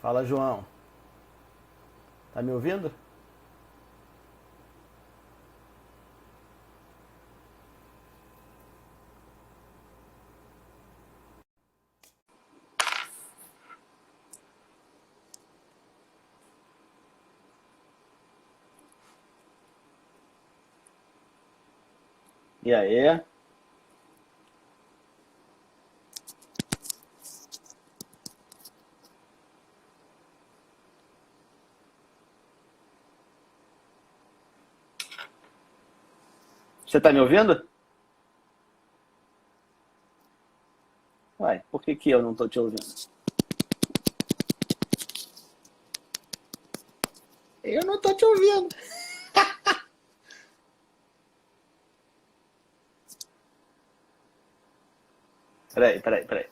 Fala, João. Tá me ouvindo? E aí? Você tá me ouvindo? Uai, por que que eu não tô te ouvindo? Eu não tô te ouvindo. Peraí.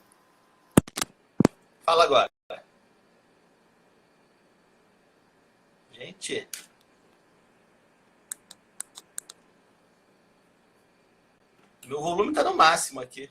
Fala agora. Gente, meu volume tá no máximo aqui.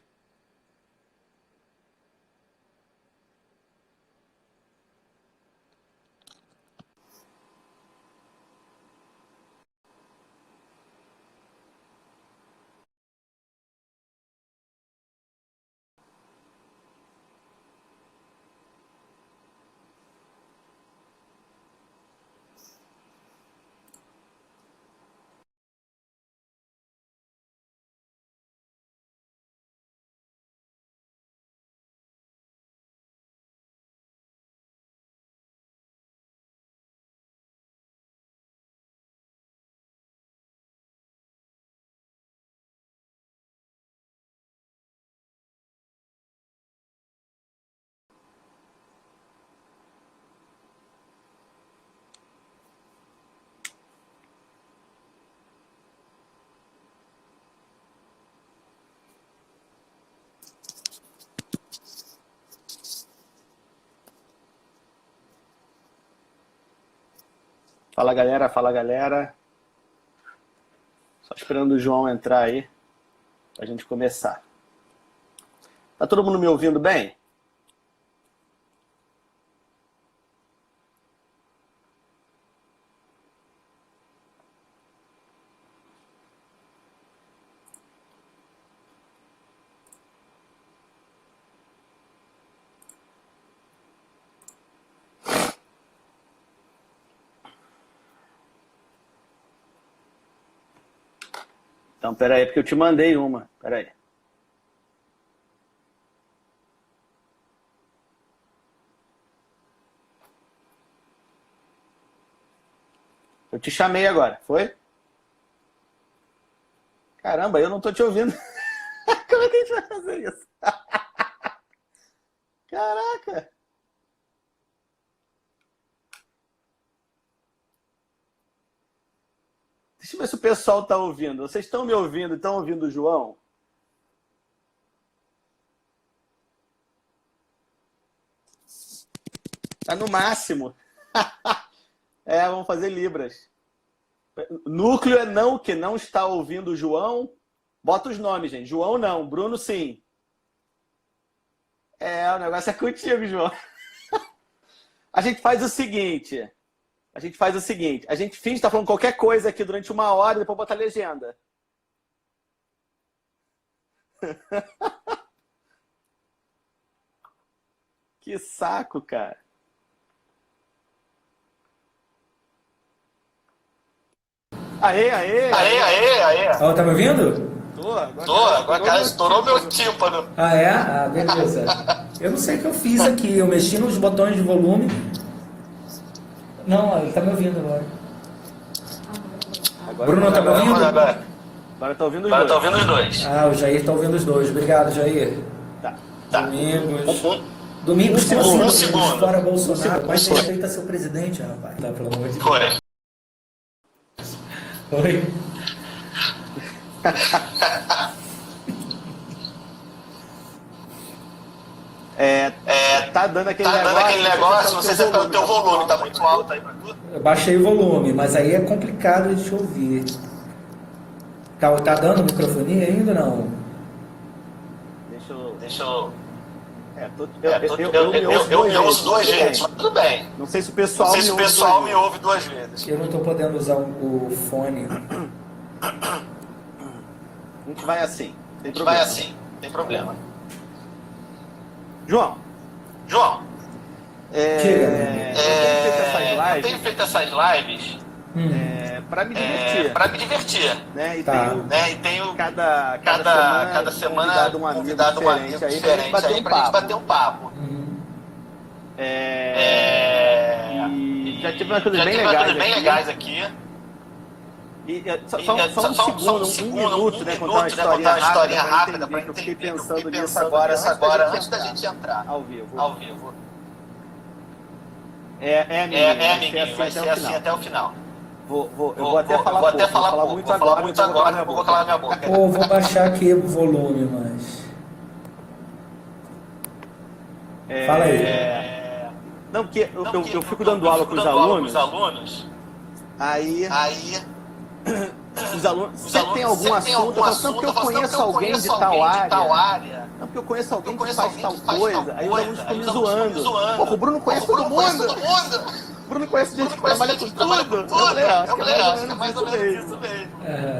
Fala, galera, fala, galera. Só esperando o João entrar aí pra gente começar. Tá todo mundo me ouvindo bem? Então, peraí, porque eu te mandei uma. Peraí. Eu te chamei agora, foi? Caramba, eu não tô te ouvindo. Como é que a gente vai fazer isso? Caraca! Deixa eu ver se o pessoal tá ouvindo. Vocês estão me ouvindo? Estão ouvindo o João? Tá no máximo. É, vamos fazer Libras. Núcleo é não, que não está ouvindo o João. Bota os nomes, gente. João não, Bruno sim. É, o negócio é contigo, João. A gente faz o seguinte. A gente finge estar falando qualquer coisa aqui durante uma hora e depois bota a legenda. Que saco, cara. Aê. Ó, tá me ouvindo? Agora, cara, estourou meu tímpano. Ah, é? Ah, beleza. Eu não sei o que eu fiz aqui. Eu mexi nos botões de volume. Não, ele tá me ouvindo agora. Bruno, tá me ouvindo? Agora tá ouvindo os dois. Tá ouvindo os dois. Ah, o Jair tá ouvindo os dois. Obrigado, Jair. Tá. Domingos. Domingos, Um segundo. Fora Bolsonaro. Mas respeita seu presidente, rapaz. Tá, pelo amor de Deus. Foi. Oi. Tá dando aquele negócio, você tá pelo teu volume, tá muito alto aí pra tu. Eu baixei o volume, mas aí é complicado de te ouvir. Tá dando microfonia ainda ou não? Deixa eu... Deixa eu... Eu ouço duas vezes, mas tudo bem. Não sei se o Não pessoal, sei se o pessoal me ouve duas vezes. Eu não estou podendo usar o fone. A gente vai assim. Tem problema. João, Diga. eu tenho feito essas lives para me divertir. Para me divertir. Né? E Tá. tenho cada semana convidado um amigo diferente aí pra gente bater um papo. E já tive umas coisas bem legais aqui. Só um minuto, né? Contar uma historinha rápida para entender. Eu fiquei pensando nisso agora, antes da gente entrar ao vivo. Amiguinho, vai ser assim até o final. Eu vou até falar muito agora, vou colocar na minha boca. Pô, vou baixar aqui o volume, mas... Fala aí. Não, porque eu fico dando aula com os alunos, aí os alunos sempre tem algum assunto, eu falo, porque eu conheço alguém de tal área. Não, porque eu conheço alguém que faz tal coisa. Aí os alunos ficam me zoando. Pô, o Bruno conhece todo mundo. O Bruno conhece gente que trabalha com tudo. Eu falei, acho que é mais ou menos isso mesmo.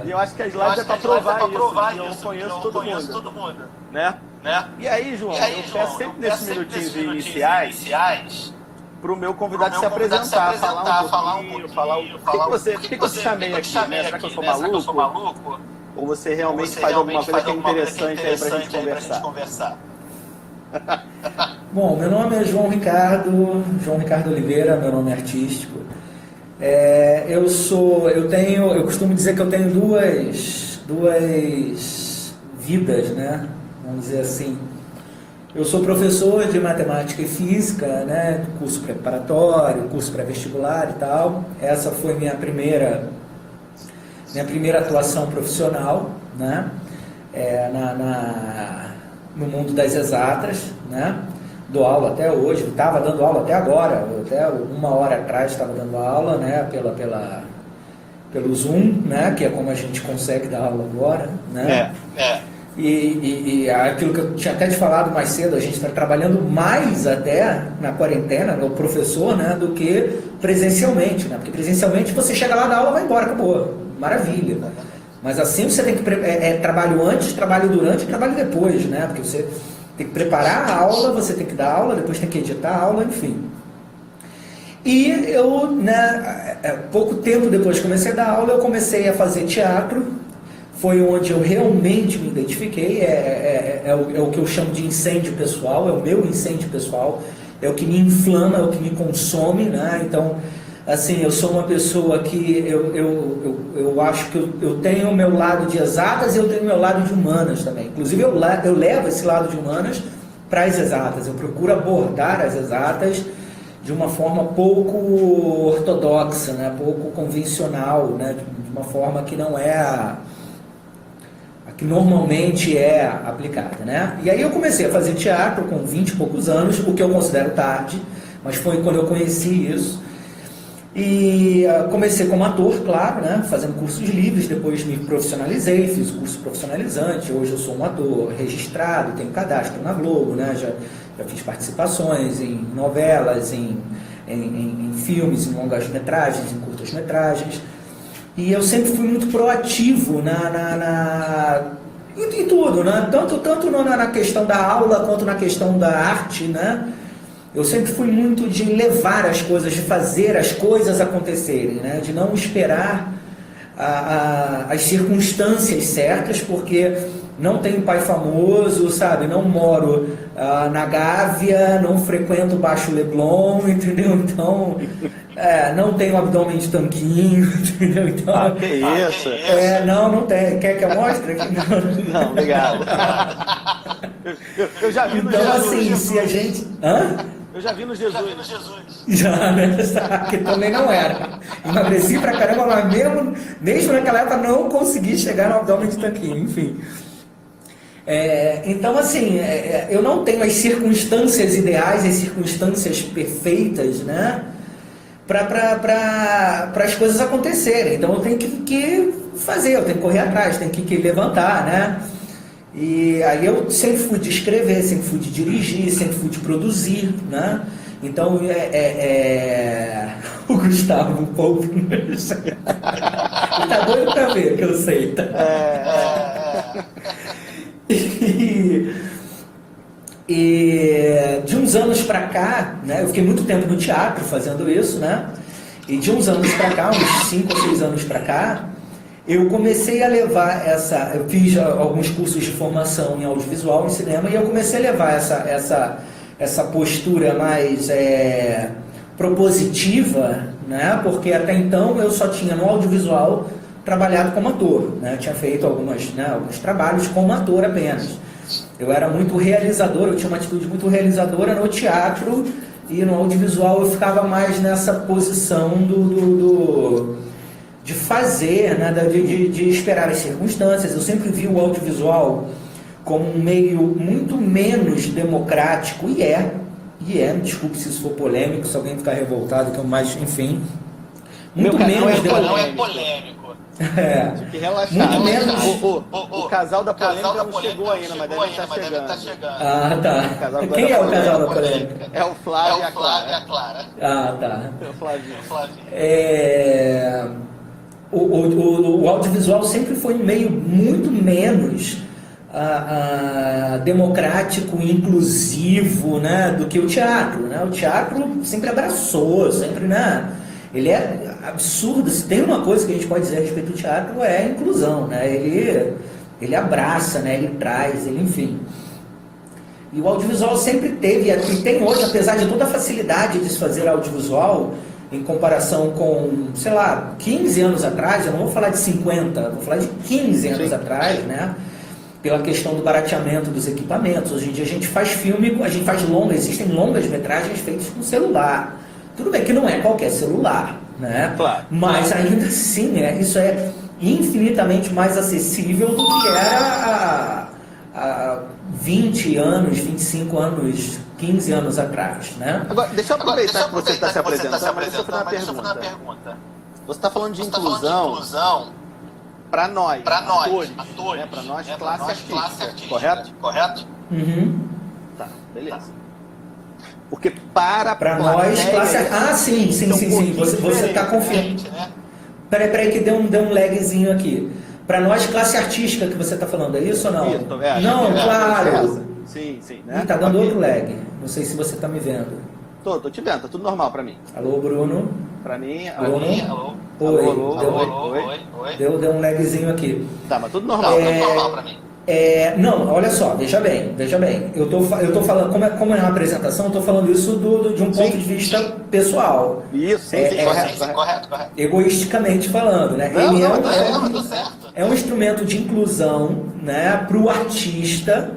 E eu acho que as lives é pra provar isso. Eu conheço todo mundo. Né? E aí, João, eu peço sempre nesses minutinhos iniciais pro meu convidado se apresentar, falar um pouquinho. Por que você chamei aqui, né? Será que eu sou maluco? Ou você realmente faz alguma coisa que é interessante aí pra gente conversar? Bom, meu nome é João Ricardo Oliveira, meu nome é artístico. Eu costumo dizer que eu tenho duas vidas, né? Vamos dizer assim. Eu sou professor de matemática e física, né? Curso preparatório, curso pré-vestibular e tal. Essa foi minha primeira atuação profissional, né? No mundo das exatas, né? Dou aula até hoje, estava dando aula até agora, até uma hora atrás estava dando aula, né? Pelo Zoom, né? Que é como a gente consegue dar aula agora, né? E aquilo que eu tinha até te falado mais cedo, a gente está trabalhando mais até na quarentena, no professor, né? Do que presencialmente, né? Porque presencialmente você chega lá, dá aula, vai embora, acabou, maravilha. Mas assim você tem que trabalho antes, trabalho durante e trabalho depois, né? Porque você tem que preparar a aula, você tem que dar aula, depois tem que editar a aula, enfim. E eu, né, pouco tempo depois que comecei a dar aula, eu comecei a fazer teatro. Foi onde eu realmente me identifiquei, é o que eu chamo de incêndio pessoal, é o meu incêndio pessoal, é o que me inflama, é o que me consome, né? Então, assim, eu sou uma pessoa que eu acho que eu tenho o meu lado de exatas e eu tenho o meu lado de humanas também. Inclusive, eu levo esse lado de humanas para as exatas. Eu procuro abordar as exatas de uma forma pouco ortodoxa, né? Pouco convencional, né? De uma forma que não é a que normalmente é aplicada, né? E aí eu comecei a fazer teatro com 20 e poucos anos, o que eu considero tarde, mas foi quando eu conheci isso. E comecei como ator, claro, né? Fazendo cursos livres, depois me profissionalizei, fiz o curso profissionalizante, hoje eu sou um ator registrado, tenho cadastro na Globo, né? Já fiz participações em novelas, em filmes, em longas-metragens, em curtas-metragens. E eu sempre fui muito proativo em tudo, né? Tanto na questão da aula quanto na questão da arte, né? Eu sempre fui muito de levar as coisas, de fazer as coisas acontecerem, né? De não esperar as circunstâncias certas, porque não tenho pai famoso, sabe? Não moro na Gávea, não frequento Baixo Leblon, entendeu? Então, não tenho abdômen de tanquinho, entendeu? Então, que isso? Não tem. Quer que eu mostre? Não, obrigado. Eu já vi no Jesus. Então, assim, se a gente... Hã? Eu já vi no Jesus. Já, né? Que também não era. Emagreci pra caramba, mas mesmo naquela época não consegui chegar no abdômen de tanquinho, enfim. Então, assim, eu não tenho as circunstâncias ideais, as circunstâncias perfeitas, né? Para as coisas acontecerem. Então, eu tenho que fazer, eu tenho que correr atrás, tenho que levantar, né? E aí eu sempre fui de escrever, sempre fui de dirigir, sempre fui de produzir, né? Então, o Gustavo, um pouco, ele tá doido pra ver, que eu sei. Tá? E de uns anos pra cá, né? Eu fiquei muito tempo no teatro fazendo isso, né? E de uns anos pra cá, uns 5 ou 6 anos pra cá, eu comecei a levar eu fiz alguns cursos de formação em audiovisual, em cinema, e eu comecei a levar essa postura mais propositiva, né? Porque até então eu só tinha no audiovisual trabalhado como ator, né? Eu tinha feito alguns trabalhos como ator apenas. Eu era muito realizador, eu tinha uma atitude muito realizadora no teatro, e no audiovisual eu ficava mais nessa posição de fazer, né? de esperar as circunstâncias. Eu sempre vi o audiovisual como um meio muito menos democrático, e desculpe se isso for polêmico, se alguém ficar revoltado, enfim, muito menos polêmico. Fique relaxado. Muito menos. O casal da polêmica não chegou ainda, mas deve estar chegando. Ah, tá. Quem é o casal da polêmica? É o Flávio e a Clara. Ah, tá. É o Flavinho. O audiovisual sempre foi um meio muito menos democrático e inclusivo, né, do que o teatro, né? O teatro sempre abraçou, sempre, né? Ele é absurdo. Se tem uma coisa que a gente pode dizer a respeito do teatro, é a inclusão, né? Ele abraça, né? Ele traz, enfim. E o audiovisual sempre teve, e tem hoje, apesar de toda a facilidade de se fazer audiovisual, em comparação com, sei lá, 15 anos atrás, eu não vou falar de 50, vou falar de 15 anos atrás, né? Pela questão do barateamento dos equipamentos. Hoje em dia a gente faz filme, a gente faz existem longas metragens feitas com celular. Tudo bem que não é qualquer celular, né? Claro. Mas ainda assim, isso é infinitamente mais acessível do que era há 20 anos, 25 anos, 15 anos atrás, né? Agora, deixa eu aproveitar que você está se apresentando, mas deixa eu fazer uma pergunta. Você está falando de inclusão para nós, atores, né? Para nós, classe artística, correto? Uhum. Tá, beleza. Porque para nós, classe artística... sim. Você está confiando. Né? Peraí que deu um lagzinho aqui. Para nós, classe artística que você está falando, é isso ou não? Isso, não, claro. Sim, né? Tá dando outro lag. Não sei se você está me vendo. Tô te vendo, tá tudo normal para mim. Alô, Bruno? Para mim, alô. Oi. Deu um lagzinho aqui. Tá, mas tudo normal. Tudo normal para mim. Não, olha só, veja bem. Eu tô falando, como é uma apresentação, eu tô falando isso de um ponto de vista pessoal. Isso, correto. Egoisticamente falando, né? Ele é um instrumento de inclusão, né, para o artista,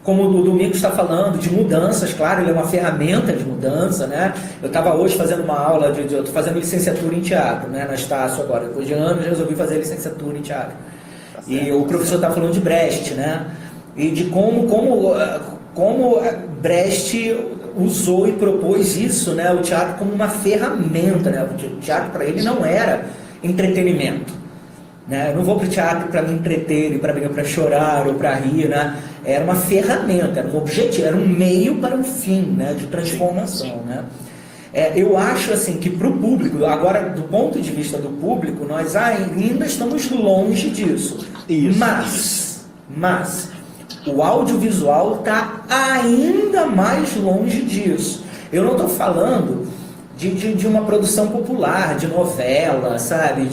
como o Domingos está falando, de mudanças, claro, ele é uma ferramenta de mudança, né? Eu estava hoje fazendo uma aula, eu estou fazendo licenciatura em teatro, né, na Estácio agora. Depois de anos, resolvi fazer licenciatura em teatro. E o professor está falando de Brecht, né? E de como Brecht usou e propôs isso, né? O teatro como uma ferramenta, né? O teatro para ele não era entretenimento, né? Eu não vou para o teatro para me entreter, para chorar ou para rir, né? Era uma ferramenta, era um objetivo, era um meio para um fim, né? De transformação, né? Eu acho assim que para o público, agora do ponto de vista do público, nós ainda estamos longe disso. Mas o audiovisual está ainda mais longe disso. Eu não estou falando de uma produção popular, de novela, sabe?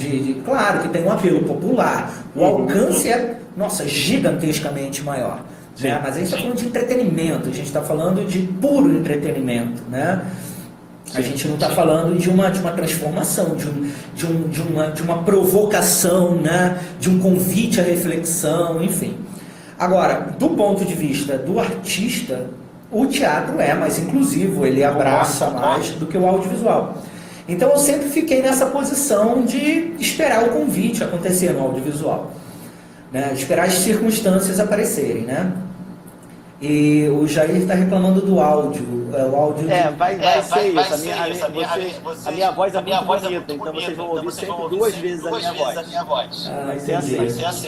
Claro que tem um apelo popular. O alcance é, gigantescamente maior. Né? Mas a gente está falando de entretenimento, a gente está falando de puro entretenimento, né? A gente não está falando de uma transformação, de uma provocação, né? De um convite à reflexão, enfim. Agora, do ponto de vista do artista, o teatro é mais inclusivo, ele abraça mais do que o audiovisual. Então eu sempre fiquei nessa posição de esperar o convite acontecer no audiovisual, né? Esperar as circunstâncias aparecerem, né? E o Jair está reclamando do áudio. O áudio vai ser isso. A minha voz é muito bonita, então vocês vão ouvir sempre 2 vezes a minha voz. Vai ser assim.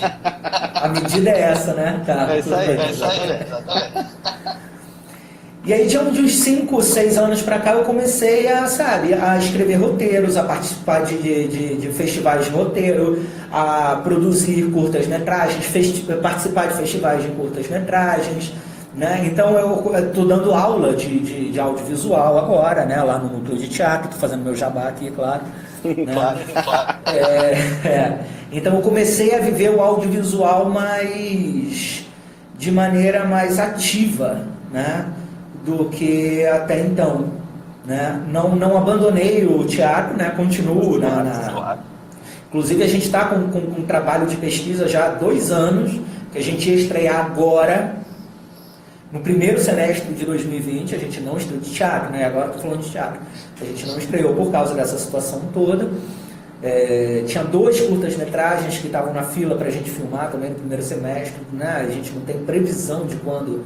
A medida é essa, né? Tá, é isso aí. E aí, de uns 5, 6 anos para cá, eu comecei a escrever roteiros, a participar de festivais de roteiro, a produzir curtas-metragens, participar de festivais de curtas-metragens, né? Então, eu estou dando aula de audiovisual agora, né? Lá no Núcleo de Teatro, estou fazendo meu jabá aqui, claro. Né? Claro. Então, eu comecei a viver o audiovisual de maneira mais ativa, né? Do que até então, né? Não abandonei o teatro, né? Continuo Inclusive a gente está com um trabalho de pesquisa já há 2 anos, que a gente ia estrear agora, no primeiro semestre de 2020, a gente não estreou de teatro, né? Agora estou falando de teatro. A gente não estreou por causa dessa situação toda. Tinha 2 curtas-metragens que estavam na fila para a gente filmar também no primeiro semestre, né? A gente não tem previsão de quando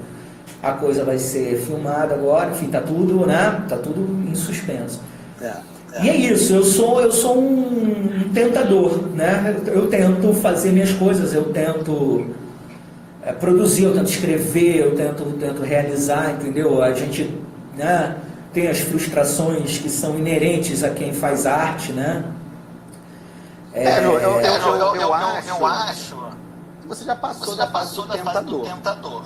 a coisa vai ser filmada agora, enfim, tá tudo, né? Tá tudo em suspenso. E é isso, eu sou um tentador, né? Eu tento fazer minhas coisas, eu tento produzir, eu tento escrever, eu tento realizar, entendeu? A gente, né, tem as frustrações que são inerentes a quem faz arte, né? Eu acho. Você já passou da fase do tentador.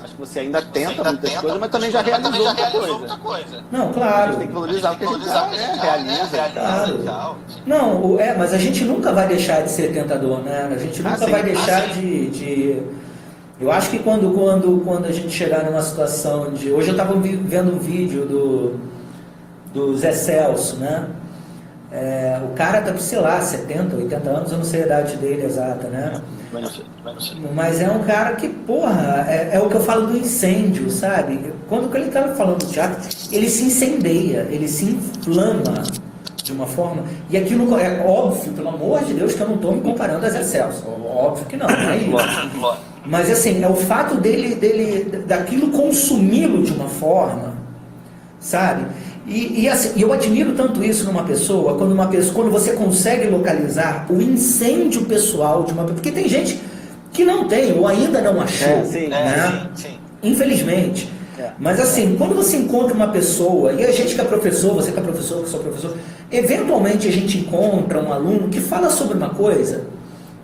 Acho que você ainda tenta muitas coisas, mas também já realizou muita coisa. Não, claro. A gente tem que valorizar o que a gente realiza. Claro. Não, mas a gente nunca vai deixar de ser tentador, né? A gente nunca vai deixar de... Eu acho que quando a gente chegar numa situação de... Hoje eu estava vendo um vídeo do Zé Celso, né? O cara tá, sei lá, 70, 80 anos, eu não sei a idade dele exata, né? Mas é um cara que, porra, é o que eu falo do incêndio, sabe? Quando ele tá falando do teatro, ele se incendeia, ele se inflama de uma forma... E aquilo é óbvio, pelo amor de Deus, que eu não tô me comparando a Zé Celso. Óbvio que não é isso. Mas assim, é o fato daquilo consumi-lo de uma forma, sabe? E assim, eu admiro tanto isso numa pessoa, quando você consegue localizar o incêndio pessoal de uma pessoa, porque tem gente que não tem, ou ainda não achou, né? Sim. Infelizmente. Mas assim, quando você encontra uma pessoa, e a gente que é professor, você que é professor, que eu sou professor, eventualmente a gente encontra um aluno que fala sobre uma coisa,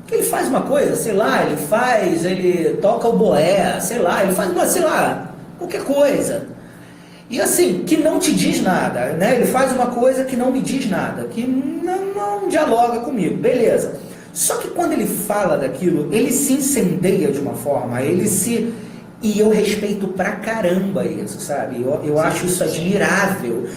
que ele faz uma coisa, sei lá, ele toca o boé, sei lá, ele faz uma, sei lá, qualquer coisa. E assim, que não te diz nada, né? Ele faz uma coisa que não me diz nada, que não dialoga comigo, beleza. Só que quando ele fala daquilo, ele se incendeia de uma forma, e eu respeito pra caramba isso, sabe? Eu acho isso admirável.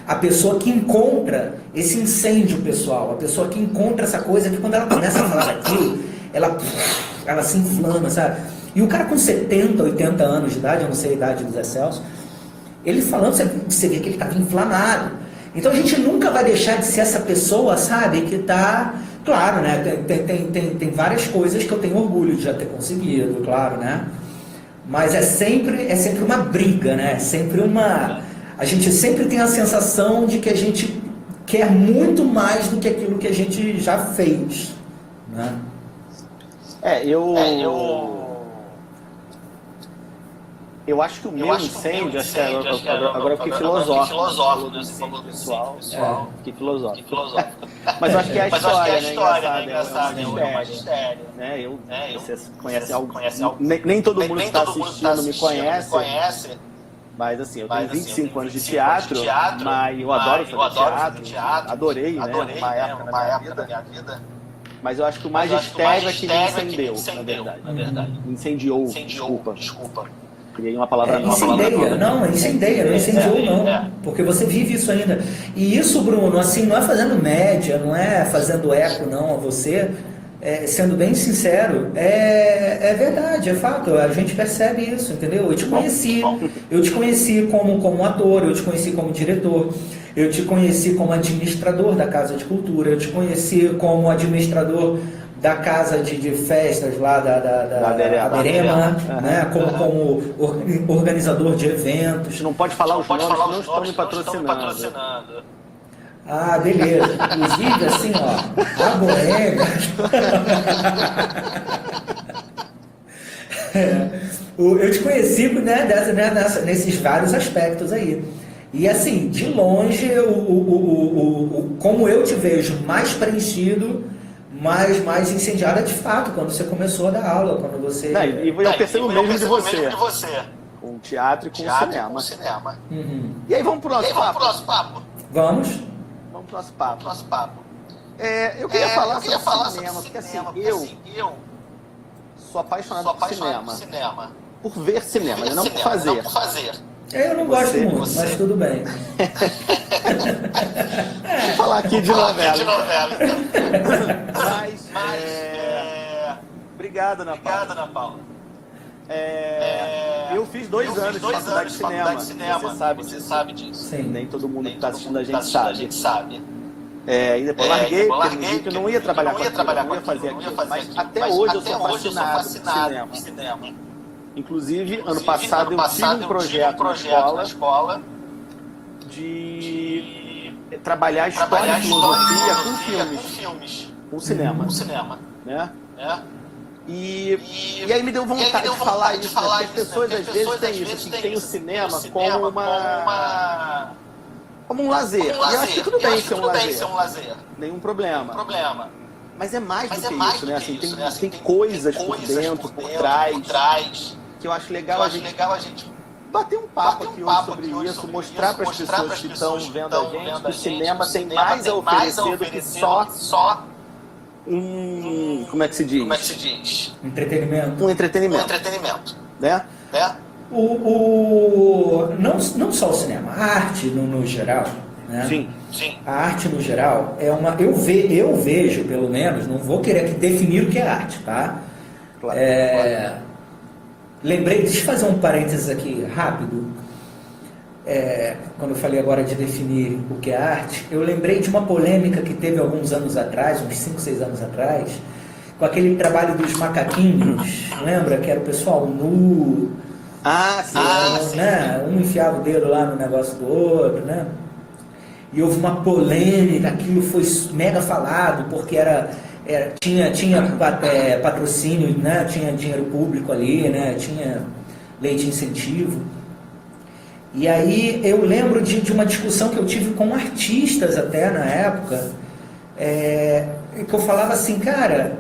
A pessoa que encontra esse incêndio pessoal, a pessoa que encontra essa coisa que quando ela começa a falar daquilo, ela se inflama, sabe? E o cara com 70, 80 anos de idade, eu não sei a idade do Zé Celso, ele falando, você vê que ele estava inflamado. Então a gente nunca vai deixar de ser essa pessoa, sabe, que está... Claro, né, tem várias coisas que eu tenho orgulho de já ter conseguido, claro, né? Mas é sempre uma briga, né? A gente sempre tem a sensação de que a gente quer muito mais do que aquilo que a gente já fez, né? Eu acho que o meu incêndio, agora eu fiquei filosófico, pessoal, fiquei filosófico. Mas eu acho que é a história, né? Engraçado, é um mistério. Né? Você conhece algo, nem todo mundo que está assistindo me conhece, mas assim, eu tenho 25 anos de teatro, mas eu adoro fazer teatro, adorei, né? Uma época da minha vida. Mas eu acho que o magistério é que me incendeu, na verdade. Me incendiou, desculpa. Criei uma palavra nova. Incendeia, não incendiou não. Porque você vive isso ainda. E isso, Bruno, assim, não é fazendo média, não é fazendo eco, não, a você. Sendo bem sincero, é verdade, é fato. A gente percebe isso, entendeu? Eu te conheci como ator, eu te conheci como diretor, eu te conheci como administrador da Casa de Cultura, eu te conheci como administrador da casa de festas lá da Aderema, né? Como organizador de eventos. A gente não pode falar os nomes, não estão me patrocinando. Ah, beleza. Inclusive, assim, ó, a Boêmia. Eu te conheci, né, nesses vários aspectos aí. E assim, de longe, como eu te vejo mais preenchido, mais incendiada de fato, quando você começou a dar aula, quando você... E eu percebo o mesmo de você. Com teatro e com cinema. Uhum. E aí, vamos pro nosso papo? Vamos pro nosso papo. Eu queria falar sobre cinema, porque assim, eu sou apaixonado por cinema. Por ver cinema, não por fazer. Eu não gosto muito, mas tudo bem. Vou falar aqui de novela. Obrigado, Ana Paula. Eu fiz 2 anos de faculdade de cinema. Você sabe disso. Sim. Nem todo mundo que está assistindo a gente sabe. E depois larguei, porque eu não ia trabalhar com aquilo, não ia fazer aquilo. Mas até hoje eu sou fascinado por cinema. Inclusive, ano passado eu tive um projeto na escola de trabalhar história e filosofia com filmes, com cinema. Né? E aí me deu vontade de falar isso, né? Porque as pessoas às vezes têm isso, que tem o cinema como um lazer. E eu acho que tudo bem ser um lazer. Nenhum problema. Mas é mais do que isso, né? Assim, tem coisas por dentro, por trás, que eu acho legal a gente bater um papo aqui hoje sobre isso, mostrar para as pessoas que estão vendo a gente que o cinema tem mais a oferecer do que só como é que se diz? Entretenimento. Um entretenimento. Né? Não só o cinema, a arte no geral, né? Sim. A arte no geral é uma... Eu vejo, pelo menos, não vou querer aqui definir o que é arte, tá? Claro. Lembrei, deixa eu fazer um parênteses aqui rápido. Quando eu falei agora de definir o que é arte, eu lembrei de uma polêmica que teve alguns anos atrás, uns 5, 6 anos atrás, com aquele trabalho dos macaquinhos, lembra? Que era o pessoal nu. Sim. Né? Um enfiava o dedo lá no negócio do outro, né? E houve uma polêmica, aquilo foi mega falado, porque tinha patrocínio, né? Tinha dinheiro público ali, né? Tinha lei de incentivo. E aí eu lembro de uma discussão que eu tive com artistas até na época, que eu falava assim, cara,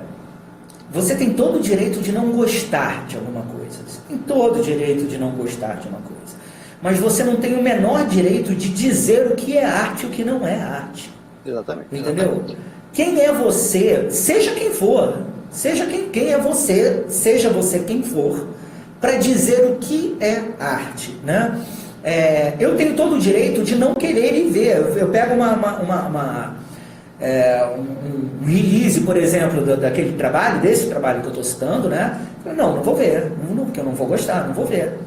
você tem todo o direito de não gostar de alguma coisa, você tem todo o direito de não gostar de uma coisa, mas você não tem o menor direito de dizer o que é arte e o que não é arte. Exatamente. Entendeu? Quem é você, seja quem for, quem é você, seja você quem for, para dizer o que é arte, né? Eu tenho todo o direito de não querer ir ver. Eu pego um release, por exemplo, desse trabalho que eu estou citando, né? Não vou ver, porque eu não vou gostar, não vou ver.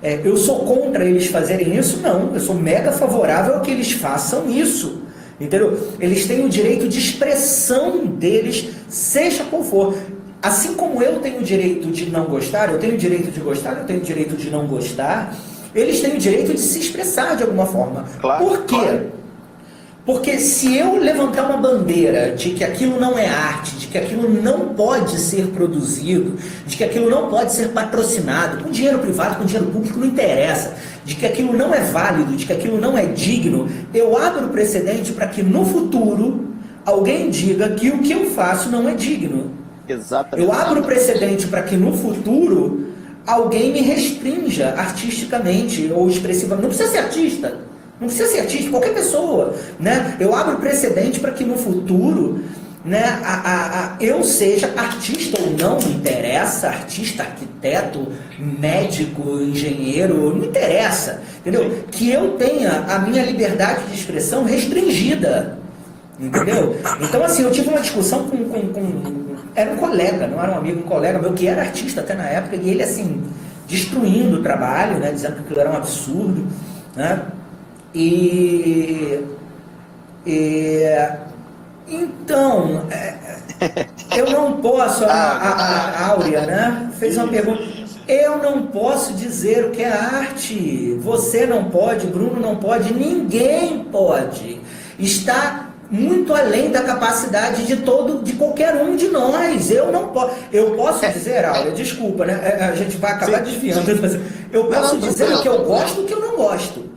Eu sou contra eles fazerem isso? Não, eu sou mega favorável a que eles façam isso. Entendeu? Eles têm o direito de expressão deles, seja qual for. Assim como eu tenho o direito de não gostar, eu tenho o direito de gostar, eu tenho o direito de não gostar, eles têm o direito de se expressar de alguma forma. Claro, por quê? Claro. Porque se eu levantar uma bandeira de que aquilo não é arte, de que aquilo não pode ser produzido, de que aquilo não pode ser patrocinado, com dinheiro privado, com dinheiro público, não interessa, de que aquilo não é válido, de que aquilo não é digno, eu abro o precedente para que no futuro alguém diga que o que eu faço não é digno. Exatamente. Eu abro o precedente para que no futuro alguém me restrinja artisticamente ou expressivamente. Não precisa ser artista. Não precisa ser artista, qualquer pessoa, né? Eu abro precedente para que no futuro, né, eu seja artista ou não, não interessa, artista, arquiteto, médico, engenheiro, não interessa, entendeu? Que eu tenha a minha liberdade de expressão restringida, entendeu? Então, assim, eu tive uma discussão era um colega, não era um amigo, um colega meu que era artista até na época, e ele, assim, destruindo o trabalho, né, dizendo que aquilo era um absurdo, né? E Então, eu não posso, a Áurea, né, fez uma pergunta, eu não posso dizer o que é arte, você não pode, Bruno não pode, ninguém pode, está muito além da capacidade de qualquer um de nós, eu não posso, eu posso dizer, Áurea, desculpa, né, a gente vai acabar desviando, eu posso dizer o que eu gosto e o que eu não gosto.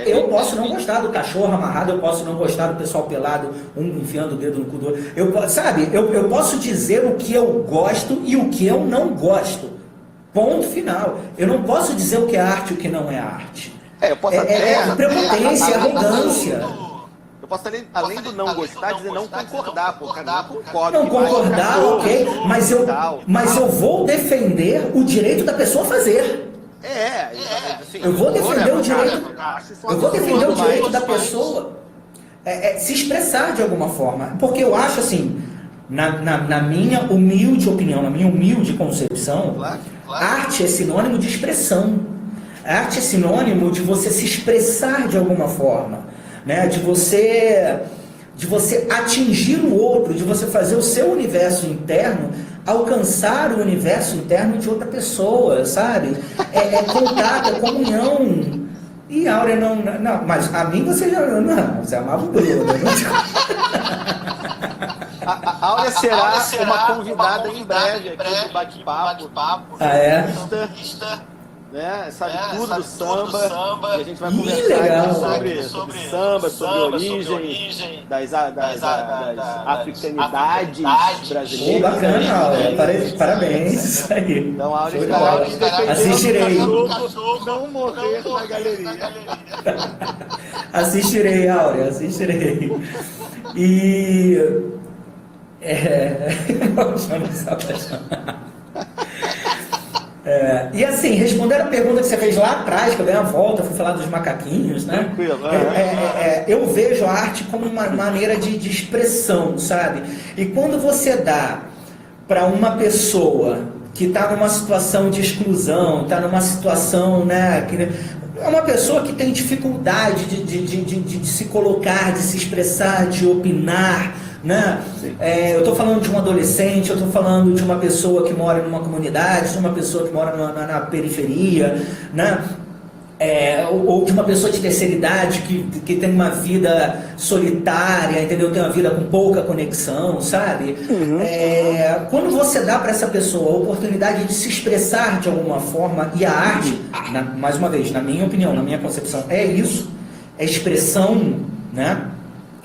Eu posso não gostar do cachorro amarrado, eu posso não gostar do pessoal pelado, um enfiando o dedo no cu do outro. Eu posso dizer o que eu gosto e o que eu não gosto. Ponto final. Eu não posso dizer o que é arte e o que não é arte. Eu posso prepotência, arrogância. Eu posso, além do não gostar, dizer não concordar, porque eu não concordo. Não concordar, ok, mas eu vou defender o direito da pessoa fazer. Assim, eu vou defender o direito. Eu vou defender o direito da pessoa se expressar de alguma forma. Porque eu acho assim, na minha humilde opinião, na minha humilde concepção, arte é sinônimo de expressão. Arte é sinônimo de você se expressar de alguma forma, né? De você atingir o outro, de você fazer o seu universo interno alcançar o universo interno de outra pessoa, sabe? Contato, é comunhão. E a Áurea não, mas a mim você já não, você amava o Bruno. A Áurea será uma convidada em breve aqui do bate-papo. Né? Sabe tudo do samba, e a gente vai conversar sobre samba, sobre origem das africanidades brasileiras. Bacana, Áurea, parabéns, isso aí. Então, a Áurea está assistirei. Não morrer na galeria. Assistirei, Áurea, assistirei. E... e assim, respondendo a pergunta que você fez lá atrás, que eu dei uma volta, fui falar dos macaquinhos, né? Tranquilo. Eu vejo a arte como uma maneira de expressão, sabe? E quando você dá para uma pessoa que está numa situação de exclusão, está numa situação, né? É uma pessoa que tem dificuldade de se colocar, de se expressar, de opinar, né? Eu estou falando de um adolescente, eu estou falando de uma pessoa que mora numa comunidade, de uma pessoa que mora na periferia, né? Ou de uma pessoa de terceira idade que tem uma vida solitária, entendeu? Tem uma vida com pouca conexão, sabe? Quando você dá para essa pessoa a oportunidade de se expressar de alguma forma, e a arte, mais uma vez, na minha opinião, na minha concepção, é isso, é expressão, né?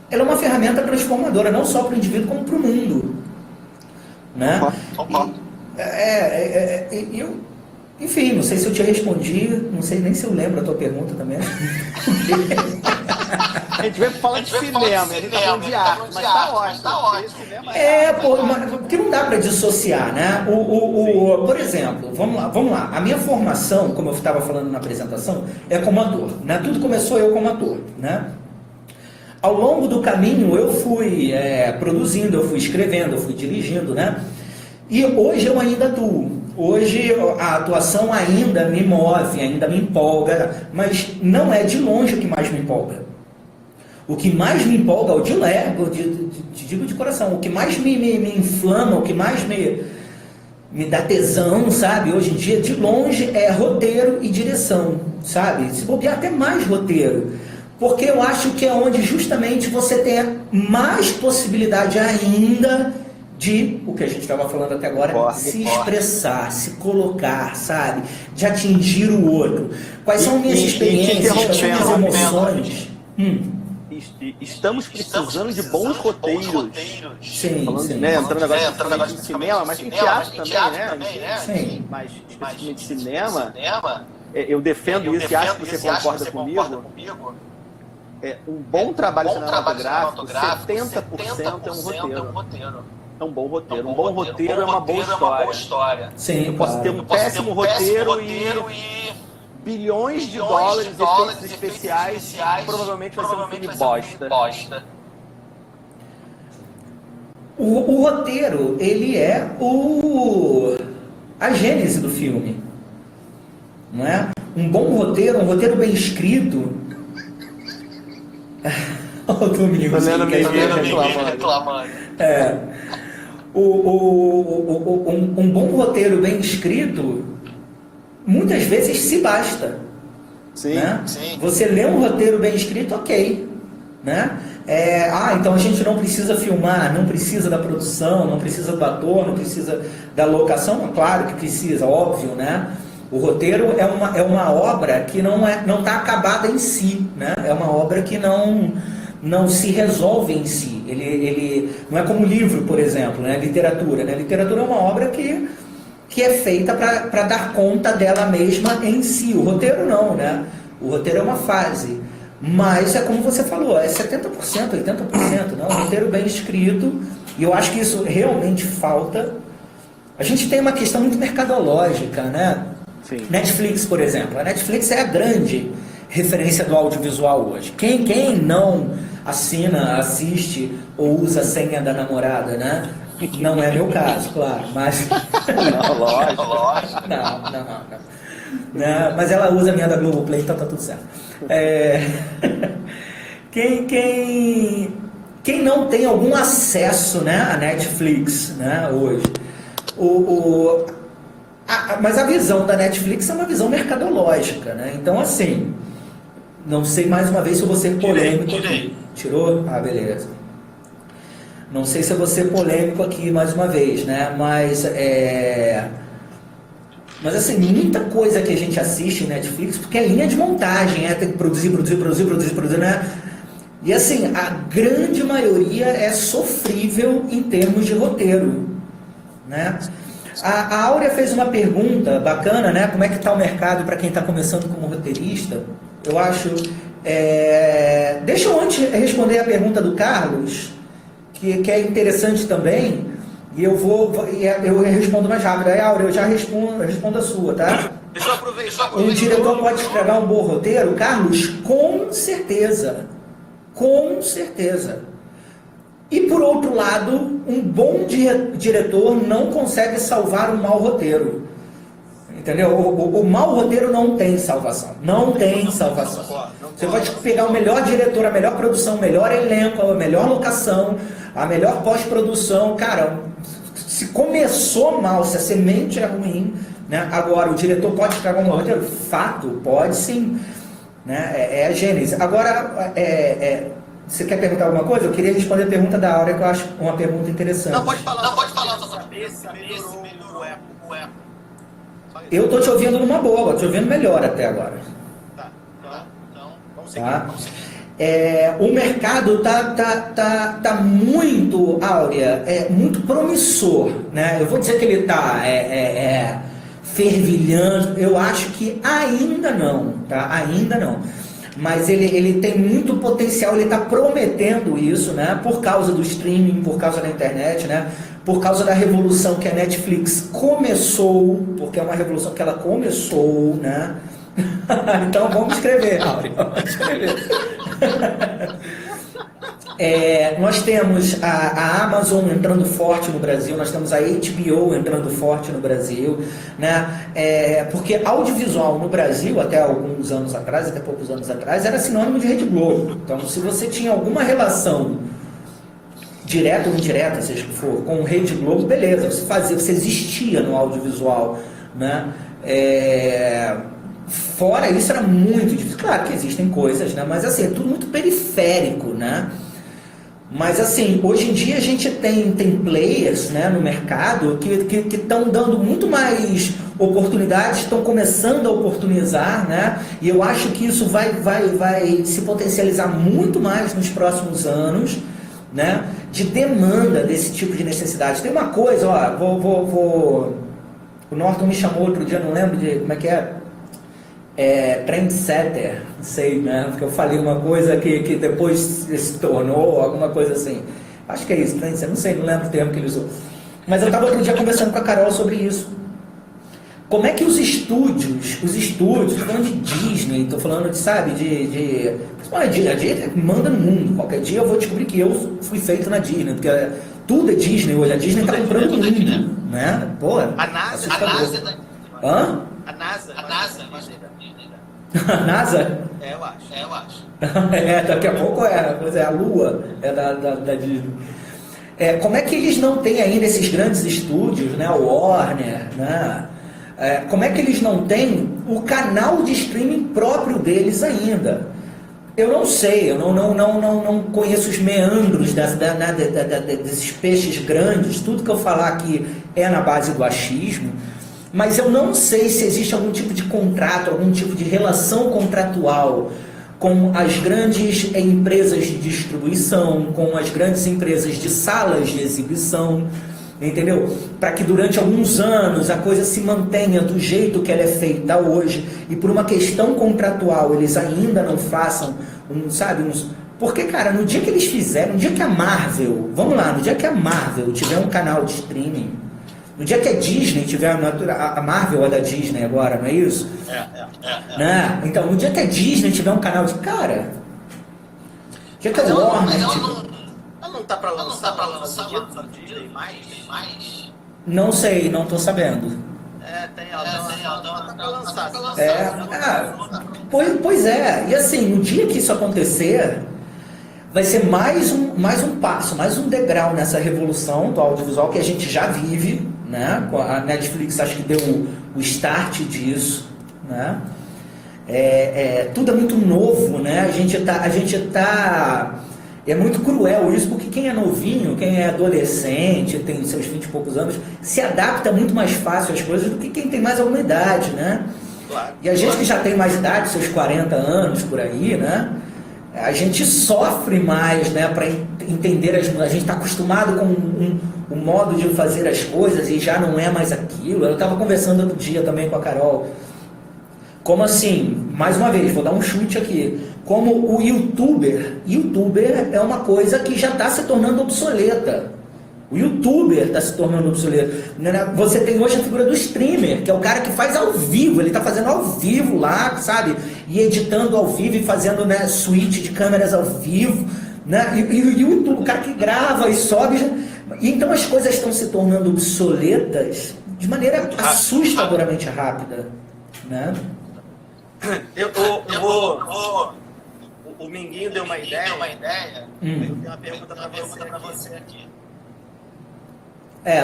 Ela é uma ferramenta transformadora, não só para o indivíduo, como para o mundo, né? Enfim, não sei se eu te respondi, não sei nem se eu lembro a tua pergunta também. A gente veio falar de cinema, a gente tá falando de arte, mas tá ótimo. Porque não dá para dissociar, né? Por exemplo, vamos lá. A minha formação, como eu estava falando na apresentação, é como ator, né? Tudo começou eu como ator, né? Ao longo do caminho eu fui produzindo, eu fui escrevendo, eu fui dirigindo, né? E hoje eu ainda atuo. Hoje a atuação ainda me move, ainda me empolga, mas não é de longe o que mais me empolga. O que mais me empolga, eu te digo de coração, o que mais me inflama, o que mais me dá tesão, sabe? Hoje em dia, de longe, é roteiro e direção, sabe? Se bobear até mais roteiro. Porque eu acho que é onde justamente você tem mais possibilidade ainda de, o que a gente estava falando até agora, se expressar, se colocar, sabe? De atingir o outro. Quais são minhas experiências, quais são minhas emoções? Estamos precisando de bons roteiros. Sim, falando, né, entrando agora em cinema, mas em teatro também, né? Sim. Mas especificamente cinema, eu defendo isso e acho que você concorda comigo. Um bom trabalho cinematográfico, 70% é um roteiro. É um bom roteiro. Um bom roteiro é uma boa história. Sim, eu posso ter um péssimo roteiro e bilhões de dólares de efeitos especiais, provavelmente vai ser um filme bosta. O roteiro, ele é a gênese do filme. Não é? Um bom roteiro, um roteiro bem escrito. Olha o Domingos. Tô lendo ninguém reclamando. Um bom roteiro bem escrito, muitas vezes se basta. Sim, né? sim. Você lê um roteiro bem escrito, ok. Né? Então a gente não precisa filmar, não precisa da produção, não precisa do ator, não precisa da locação. Claro que precisa, óbvio, né? O roteiro é uma obra que não está acabada em si, né? É uma obra que não se resolve em si. Ele não é como livro, por exemplo, né? Literatura. Né? Literatura é uma obra que é feita para dar conta dela mesma em si. O roteiro não, né? O roteiro é uma fase. Mas é como você falou, é 70%, 80%, né? Um roteiro bem escrito, e eu acho que isso realmente falta. A gente tem uma questão muito mercadológica, né? Sim. Netflix, por exemplo. A Netflix é a grande referência do audiovisual hoje. Quem não assina, assiste ou usa a senha da namorada, né? Não é meu caso, claro, mas... Não, lógico. Não. Mas ela usa a minha da Globoplay, então tá tudo certo. Quem não tem algum acesso, né, à Netflix, né, hoje, mas a visão da Netflix é uma visão mercadológica, né? Então, assim, não sei mais uma vez se eu vou ser polêmico aqui. Tirou? Ah, beleza. Não sei se eu vou ser polêmico aqui mais uma vez, né? Mas assim, muita coisa que a gente assiste em Netflix, porque é linha de montagem, tem que produzir, né? E assim, a grande maioria é sofrível em termos de roteiro, né? A Áurea fez uma pergunta bacana, né? Como é que está o mercado para quem está começando como roteirista? Eu acho... Deixa eu antes responder a pergunta do Carlos, que é interessante também, e eu respondo mais rápido. Aí, Áurea, eu já respondo a sua, tá? Um diretor pode escrever um bom roteiro? Carlos, com certeza. Com certeza. E, por outro lado, um bom diretor não consegue salvar um mau roteiro. Entendeu? O mau roteiro não tem salvação. Não tem salvação. Você pode pegar o melhor diretor, a melhor produção, o melhor elenco, a melhor locação, a melhor pós-produção. Cara, se começou mal, se a semente é ruim, né? Agora, o diretor pode estragar um mau roteiro? Fato, pode sim. Né? É a gênese. Agora, você quer perguntar alguma coisa? Eu queria responder a pergunta da Áurea, que eu acho uma pergunta interessante. Não, pode falar. Eu estou te ouvindo numa boa, te ouvindo melhor até agora. Então, vamos seguir. Tá? O mercado tá muito, Áurea, muito promissor, né? Eu vou dizer que ele está fervilhando, eu acho que ainda não, tá? Ainda não. Mas ele tem muito potencial, ele está prometendo isso, né? Por causa do streaming, por causa da internet, né? Por causa da revolução que a Netflix começou, porque é uma revolução que ela começou, né? Então vamos escrever, Áurea, vamos escrever. Nós temos a Amazon entrando forte no Brasil, nós temos a HBO entrando forte no Brasil, né? Porque audiovisual no Brasil, até alguns anos atrás, até poucos anos atrás, era sinônimo de Rede Globo. Então, se você tinha alguma relação direta ou indireta, seja o que for, com Rede Globo, beleza, você existia no audiovisual, né? Fora isso, era muito difícil. Claro que existem coisas, né? Mas assim, é tudo muito periférico, né? Mas assim, hoje em dia a gente tem players, né, no mercado que estão dando muito mais oportunidades, estão começando a oportunizar, né? E eu acho que isso vai se potencializar muito mais nos próximos anos, né? De demanda desse tipo de necessidade. Tem uma coisa, ó, o Norton me chamou outro dia, não lembro de como é que é. Trendsetter, não sei, né? Porque eu falei uma coisa que depois se tornou alguma coisa assim. Acho que é isso, trendsetter, não sei, não lembro o termo que ele usou. Mas eu estava outro dia conversando com a Carol sobre isso. Como é que os estúdios, estou falando de Disney, estou falando de, sabe, a Disney manda no mundo. Qualquer dia eu vou descobrir que eu fui feito na Disney, porque tudo é Disney hoje, a Disney está comprando o mundo, né? Pô, A NASA Hã? A NASA. NASA? Eu acho. Daqui a pouco a Lua da Disney. Como é que eles não têm ainda esses grandes estúdios, né? O Warner, né? Como é que eles não têm o canal de streaming próprio deles ainda? Eu não sei, eu não conheço os meandros desses peixes grandes, tudo que eu falar aqui é na base do achismo, mas eu não sei se existe algum tipo de contrato, algum tipo de relação contratual com as grandes empresas de distribuição, com as grandes empresas de salas de exibição, entendeu? Para que durante alguns anos a coisa se mantenha do jeito que ela é feita hoje e por uma questão contratual eles ainda não façam porque, cara, no dia que eles fizerem, no dia que a Marvel, vamos lá, no dia que a Marvel tiver um canal de streaming, no dia que a Disney tiver, a Marvel é da Disney agora, não é isso? Né? Então, no dia que a Disney tiver um canal de, cara, no dia que a Warner... Ela não tá pra lançar na Disney mais? Não sei, não tô sabendo. Ela tá pra lançar. Pois é, e assim, no dia que isso acontecer, vai ser mais um passo, mais um degrau nessa revolução do audiovisual que a gente já vive, né? A Netflix acho que deu o start disso, né? Tudo é muito novo, né? A gente tá é muito cruel isso, porque quem é novinho, quem é adolescente, tem seus 20 e poucos anos, se adapta muito mais fácil às coisas do que quem tem mais alguma idade, né? Claro. E a gente que já tem mais idade, seus 40 anos por aí, né? A gente sofre mais, né, para entender a gente está acostumado com um modo de fazer as coisas e já não é mais aquilo. Eu estava conversando outro dia também com a Carol. Como assim? Mais uma vez, vou dar um chute aqui. Como o YouTuber é uma coisa que já está se tornando obsoleta. O YouTuber está se tornando obsoleto. Você tem hoje a figura do streamer, que é o cara que faz ao vivo, ele está fazendo ao vivo lá, sabe? E editando ao vivo e fazendo, né, switch de câmeras ao vivo, né? E o cara que grava e sobe. E então as coisas estão se tornando obsoletas de maneira assustadoramente rápida, né? O Minguinho deu uma ideia. Eu tenho uma pergunta para você aqui.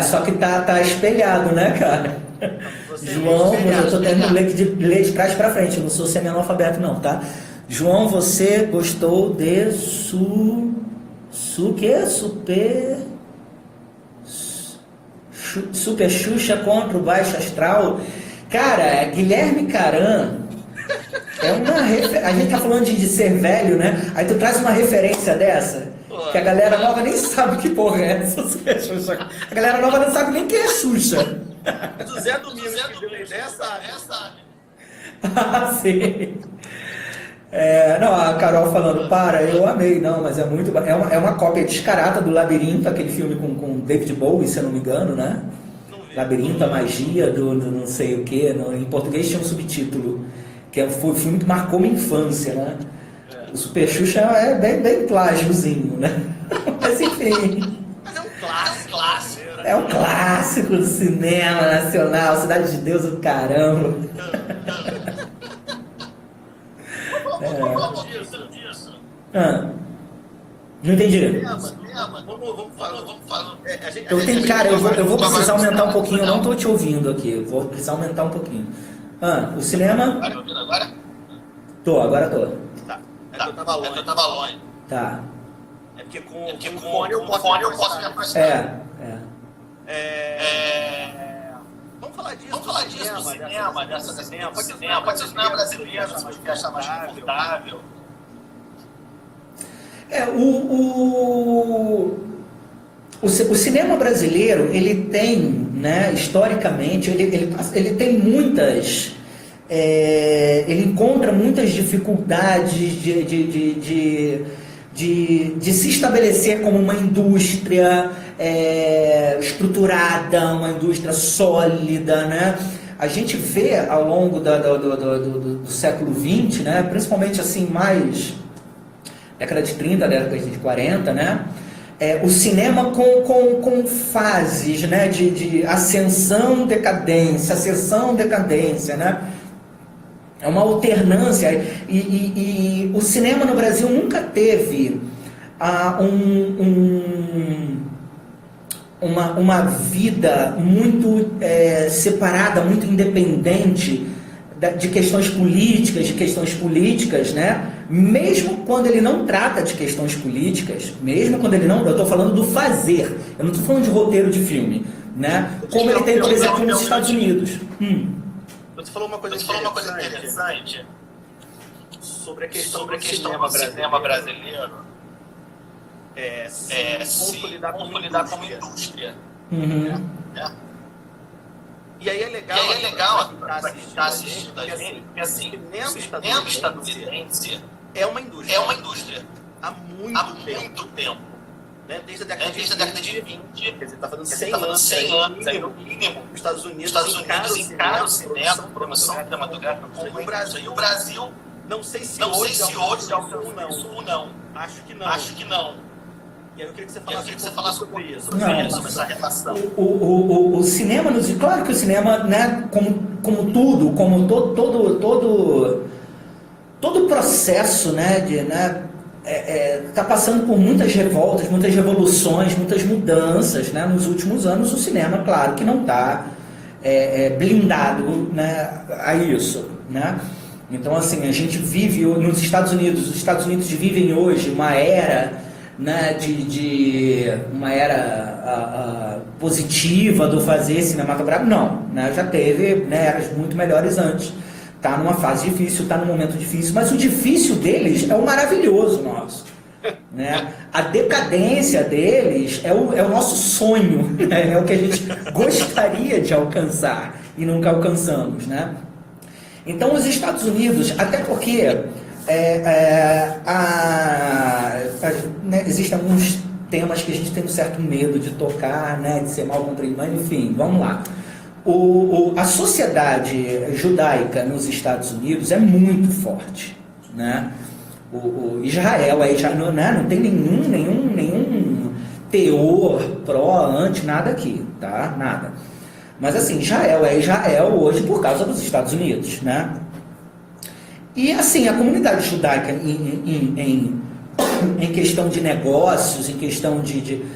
Só que tá espelhado, né, cara? João, eu tô tendo que ler de trás pra frente, eu não sou semi-analfabeto não, tá? João, você gostou de Super Xuxa contra o Baixo Astral? Cara, Guilherme Caram é uma a gente tá falando de ser velho, né? Aí tu traz uma referência dessa, que a galera nova nem sabe que porra é essa. A galera nova não sabe nem quem é Xuxa. Do Zé Domingos que deu a ideia, sabe? Sim. Não, a Carol falando, eu amei, não, mas é muito... É uma cópia descarada do Labirinto, aquele filme com David Bowie, se eu não me engano, né? Labirinto, a magia do não sei o que, em português tinha um subtítulo, que foi um filme que marcou minha infância, né? O Super Xuxa é bem plágiozinho, né? Mas enfim. Mas é um clássico. É um clássico do cinema nacional, Cidade de Deus do caramba. Não entendi. Vamos falar. Eu vou precisar aumentar um pouquinho, eu não estou te ouvindo aqui, vou precisar aumentar um pouquinho. O cinema... Agora? Agora tô. Tá. Eu tava longe. Tá. É porque com o fone eu posso me aproximar. Vamos falar disso do cinema, dessa cinema. Pode ser cinema brasileiro, se achar mais confortável. O cinema brasileiro, ele tem, né, historicamente, ele tem muitas... ele encontra muitas dificuldades de se estabelecer como uma indústria estruturada, uma indústria sólida, né? A gente vê ao longo do século XX, né, principalmente assim, mais década de 30, década de 40, né? O cinema com fases, né, de ascensão, decadência, ascensão, decadência, né? É uma alternância. E o cinema no Brasil nunca teve uma vida muito separada, muito independente de questões políticas, né? Mesmo quando ele não trata de questões políticas, mesmo quando ele não... Eu estou falando do fazer, eu não estou falando de roteiro de filme, né? Como ele tem, por exemplo, nos Estados Unidos. Você falou uma coisa interessante sobre a questão do cinema brasileiro. Como lidar com a indústria. E aí é legal para quem está assistindo a gente, porque assim, o cinema estadunidense é uma indústria há muito tempo. Né? Desde a década de 20, quer dizer, está fazendo 100 anos, aí no mínimo, os Estados Unidos encaram o cinema, produção cinematográfica como o Brasil. E o Brasil, não sei se hoje alcançou isso ou não. Acho que não. E aí eu queria que você falasse sobre isso, sobre essa relação. O cinema, claro que o cinema, né, como tudo, como todo processo, né, está passando por muitas revoltas, muitas revoluções, muitas mudanças, né? Nos últimos anos o cinema, claro que não está blindado, né, a isso, né? Então, assim, a gente vive nos Estados Unidos, os Estados Unidos vivem hoje uma era, né, uma era positiva do fazer cinematográfico. Não, né? Já teve, né, eras muito melhores antes. Está numa fase difícil, está num momento difícil, mas o difícil deles é o maravilhoso nosso. Né? A decadência deles é o nosso sonho, né? É o que a gente gostaria de alcançar e nunca alcançamos. Né? Então, os Estados Unidos, até porque né, existem alguns temas que a gente tem um certo medo de tocar, né, de ser mal compreendido, mas enfim, vamos lá. A sociedade judaica nos Estados Unidos é muito forte, né? O Israel aí já não tem nenhum teor pró, anti, nada aqui, tá? Nada. Mas assim, Israel é Israel hoje por causa dos Estados Unidos, né? E assim, a comunidade judaica em questão de negócios, em questão de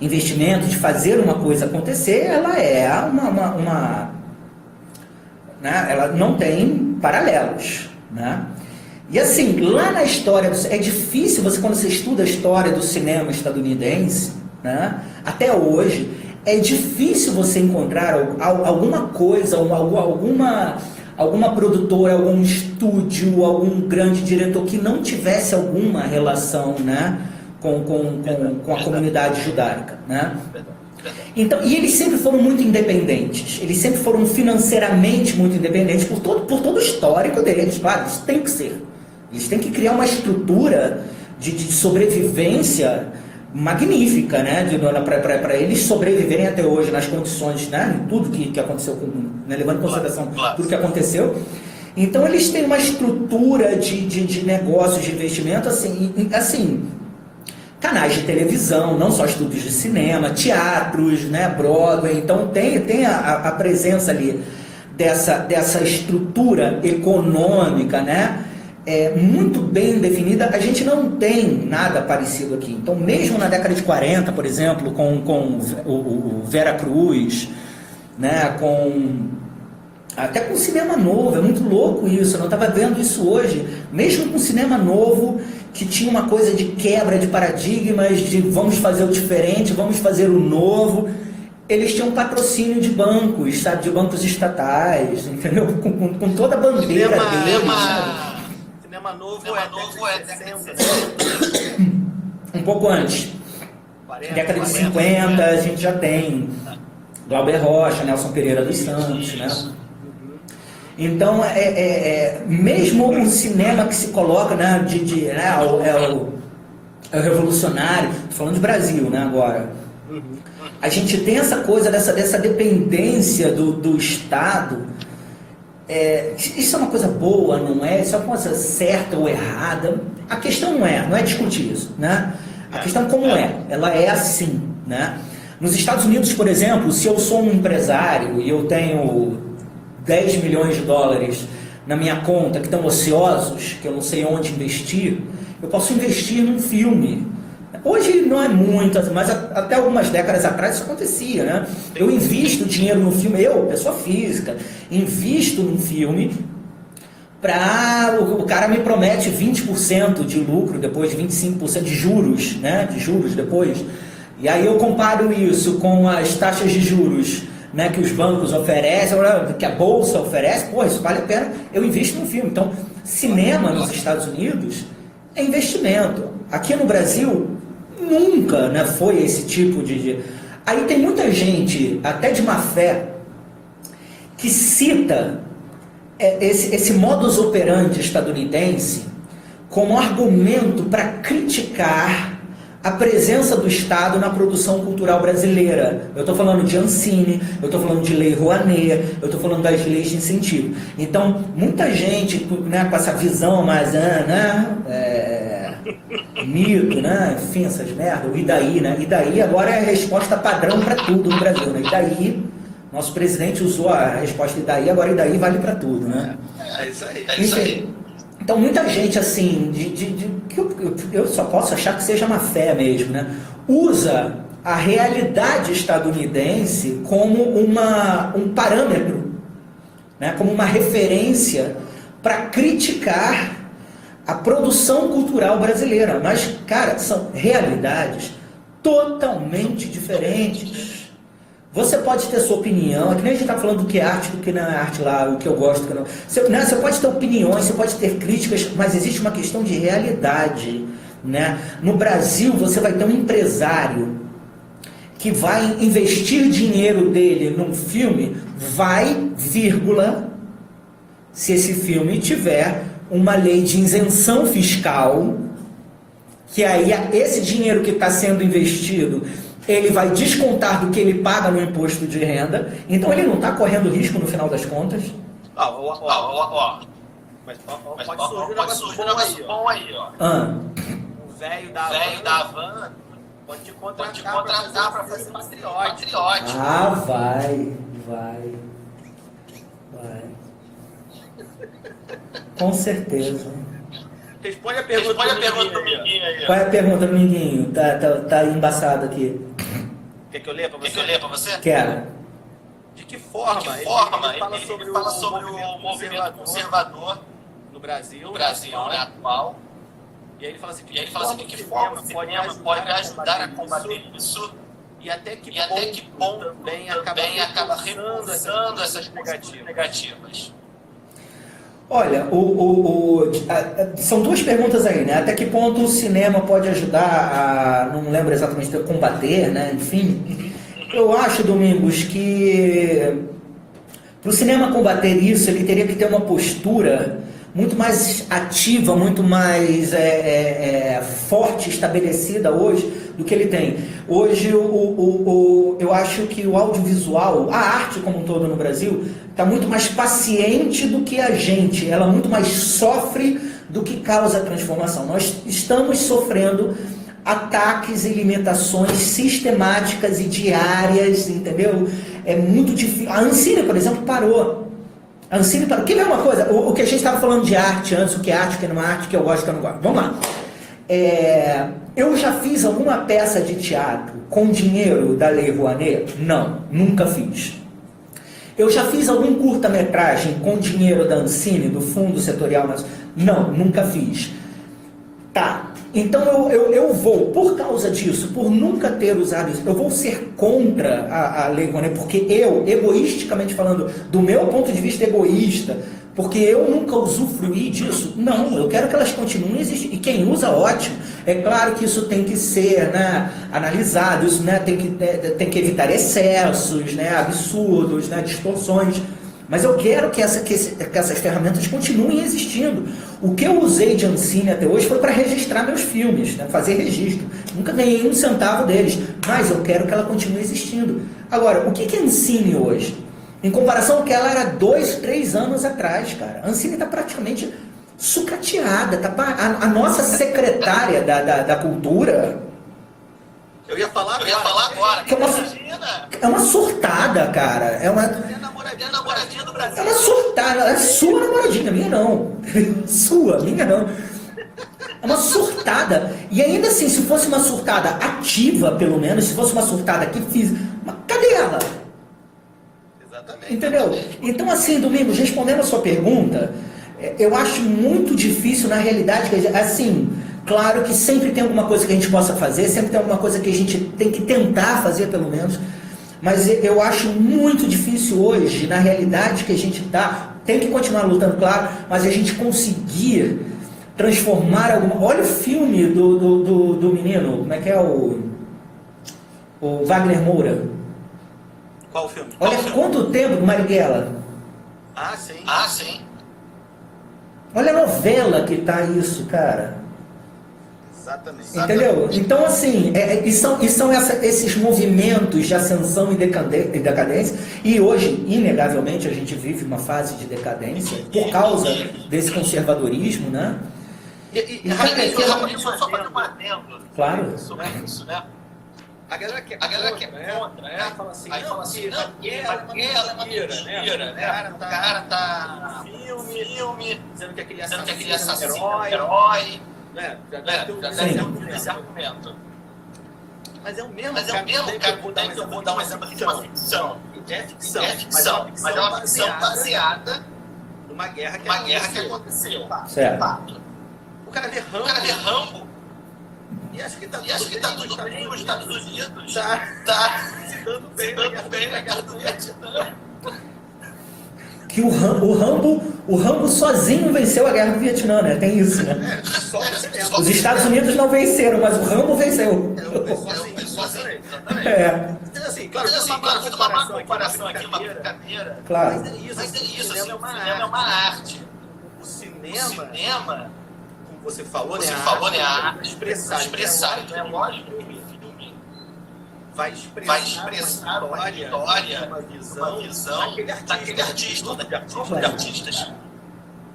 investimento, de fazer uma coisa acontecer, ela é né, ela não tem paralelos, né? E assim, lá na história, é difícil, quando você estuda a história do cinema estadunidense, né, até hoje, é difícil você encontrar alguma coisa, alguma produtora, algum estúdio, algum grande diretor que não tivesse alguma relação, né, com a comunidade judaica, né? Então, e eles sempre foram muito independentes, eles sempre foram financeiramente muito independentes por todo o histórico deles. Claro, isso tem que ser. Eles têm que criar uma estrutura de sobrevivência magnífica, né? Para eles sobreviverem até hoje nas condições, né? Tudo que aconteceu, né? Levando em consideração tudo que aconteceu. Então, eles têm uma estrutura de negócios, de investimento, assim, canais de televisão, não só estúdios de cinema, teatros, né, Broadway. Então tem a presença ali dessa estrutura econômica, né, muito bem definida. A gente não tem nada parecido aqui. Então, mesmo na década de 40, por exemplo, com o Vera Cruz, né, até com cinema novo, é muito louco isso, eu não estava vendo isso hoje, mesmo com cinema novo, que tinha uma coisa de quebra de paradigmas, de vamos fazer o diferente, vamos fazer o novo, eles tinham patrocínio de bancos, sabe, de bancos estatais, entendeu? Com toda a bandeira deles. Cinema novo é um pouco antes, 40, década de 50, a gente já tem Glauber Rocha, Nelson Pereira dos Santos, né? Então, mesmo um cinema que se coloca, né, é o revolucionário, estou falando de Brasil, né, agora. A gente tem essa coisa dessa dependência do Estado. Isso é uma coisa boa, não é? Isso é uma coisa certa ou errada? A questão não é discutir isso, né? A questão como ela é assim, né? Nos Estados Unidos, por exemplo, se eu sou um empresário e eu tenho 10 milhões de dólares na minha conta, que estão ociosos, que eu não sei onde investir, eu posso investir num filme. Hoje não é muito, mas até algumas décadas atrás isso acontecia, né? Eu invisto dinheiro no filme, eu, pessoa física, invisto num filme, o cara me promete 20% de lucro, depois 25% de juros, né? De juros depois. E aí eu comparo isso com as taxas de juros, né, que os bancos oferecem, que a bolsa oferece. Pô, isso vale a pena, eu invisto no filme. Então, cinema nos Estados Unidos é investimento. Aqui no Brasil, nunca, né, foi esse tipo de... Aí tem muita gente, até de má fé, que cita esse modus operandi estadunidense como argumento para criticar a presença do Estado na produção cultural brasileira. Eu estou falando de Ancine, eu estou falando de Lei Rouanet, eu estou falando das leis de incentivo. Então, muita gente, né, com essa visão mais, mito, né, enfim, essas merdas, o Idaí, né? Idaí agora é a resposta padrão para tudo no Brasil, né? Idaí, nosso presidente usou a resposta Idaí, agora Idaí vale para tudo, né? É isso aí. Enfim, então muita gente assim, que eu só posso achar que seja má fé mesmo, né? Usa a realidade estadunidense como um parâmetro, né? Como uma referência para criticar a produção cultural brasileira. Mas, cara, são realidades totalmente diferentes. Você pode ter sua opinião, é que nem a gente está falando do que é arte, do que não é arte lá, o que eu gosto, do que não. Você pode ter opiniões, você pode ter críticas, mas existe uma questão de realidade, né? No Brasil, você vai ter um empresário que vai investir dinheiro dele num filme, vírgula, se esse filme tiver uma lei de isenção fiscal, que aí esse dinheiro que está sendo investido, ele vai descontar do que ele paga no imposto de renda, então ele não está correndo risco no final das contas. Mas pode surgir um negócio bom aí, ó. O velho da Havan pode te contratar para fazer patriótico. Ah, vai. Com certeza. Responde a pergunta do Minguinho aí. Qual é a pergunta do Minguinho? Tá embaçado aqui. Quer que eu leia pra você? Quero. De que forma ele fala sobre o movimento conservador no Brasil, né, atual. E aí ele fala assim, de que forma o cinema pode ajudar a combater isso e até que ponto também acaba reforçando essas negativas. Olha, são duas perguntas aí, né? Até que ponto o cinema pode ajudar a, não lembro exatamente, a combater, né? Enfim, eu acho, Domingos, que para o cinema combater isso, ele teria que ter uma postura muito mais ativa, muito mais forte, estabelecida hoje do que ele tem. Hoje, eu acho que o audiovisual, a arte como um todo no Brasil, está muito mais paciente do que a gente. Ela muito mais sofre do que causa a transformação. Nós estamos sofrendo ataques e limitações sistemáticas e diárias, entendeu? É muito difícil. A Ancine, por exemplo, parou. A Ancine parou. Quer ver uma coisa? O que a gente estava falando de arte antes, o que é arte, o que não é arte, o que eu gosto, o que eu não gosto. Vamos lá. Eu já fiz alguma peça de teatro com dinheiro da Lei Rouanet? Não, nunca fiz. Eu já fiz algum curta-metragem com dinheiro da Ancine, do Fundo Setorial Nacional? Não, nunca fiz. Tá, então eu vou, por causa disso, por nunca ter usado isso, eu vou ser contra a Lei Rouanet, porque eu, egoisticamente falando, do meu ponto de vista egoísta, porque eu nunca usufruí disso. Não, eu quero que elas continuem existindo. E quem usa, ótimo. É claro que isso tem que ser, né, analisado, isso, né, tem que evitar excessos, né, absurdos, né, distorções. Mas eu quero que essas ferramentas continuem existindo. O que eu usei de Ancine até hoje foi para registrar meus filmes, né, fazer registro. Nunca ganhei um centavo deles, mas eu quero que ela continue existindo. Agora, o que é Ancine hoje? Em comparação ao que ela era 2, 3 anos atrás, cara. A Ancine está praticamente sucateada. A nossa secretária da cultura... Eu ia falar agora. É uma surtada, cara. namoradinha do Brasil. Ela surtada, ela é sua namoradinha, minha não. Sua, minha não. É uma surtada. E ainda assim, se fosse uma surtada ativa, pelo menos, se fosse uma surtada que fiz. Mas cadê ela? Exatamente. Entendeu? Então, assim, Domingos, respondendo a sua pergunta, eu acho muito difícil, na realidade, assim, claro que sempre tem alguma coisa que a gente possa fazer, sempre tem alguma coisa que a gente tem que tentar fazer, pelo menos, mas eu acho muito difícil hoje, na realidade que a gente está, tem que continuar lutando, claro, mas a gente conseguir transformar alguma... Olha o filme do menino, como é que é o Wagner Moura. Qual filme? Olha quanto tempo do Marighella. Ah, sim. Olha a novela que tá isso, cara. Exatamente. Entendeu? Então, assim, são esses movimentos de ascensão e decadência. E hoje, inegavelmente, a gente vive uma fase de decadência por causa desse conservadorismo, né? Rapidinho, só fazer um adendo. Claro. Sobre isso, né? A galera que é contra, né? Fala assim, não, guerra é uma mentira, né? O cara tá no filme, dizendo que aquele assassino é um herói, né? Já deve ter esse argumento. Mas é o mesmo cara, eu vou dar um exemplo aqui de uma ficção. É ficção, mas é uma ficção baseada numa guerra que aconteceu. Certo. O cara vê Rambo. E acho que tá tudo bem, os Estados Unidos tá se dando bem na guerra do Vietnã. Que o Rambo sozinho venceu a guerra do Vietnã, né? Tem isso, né? Os Estados Unidos não venceram, mas o Rambo venceu. Assim, claro, uma comparação aqui, uma brincadeira. Claro. Mas é isso, o cinema é uma arte. O cinema, como você falou, né? A arte expressar. Então é lógico que o filme vai expressar uma história, uma visão daquele artista, de artistas.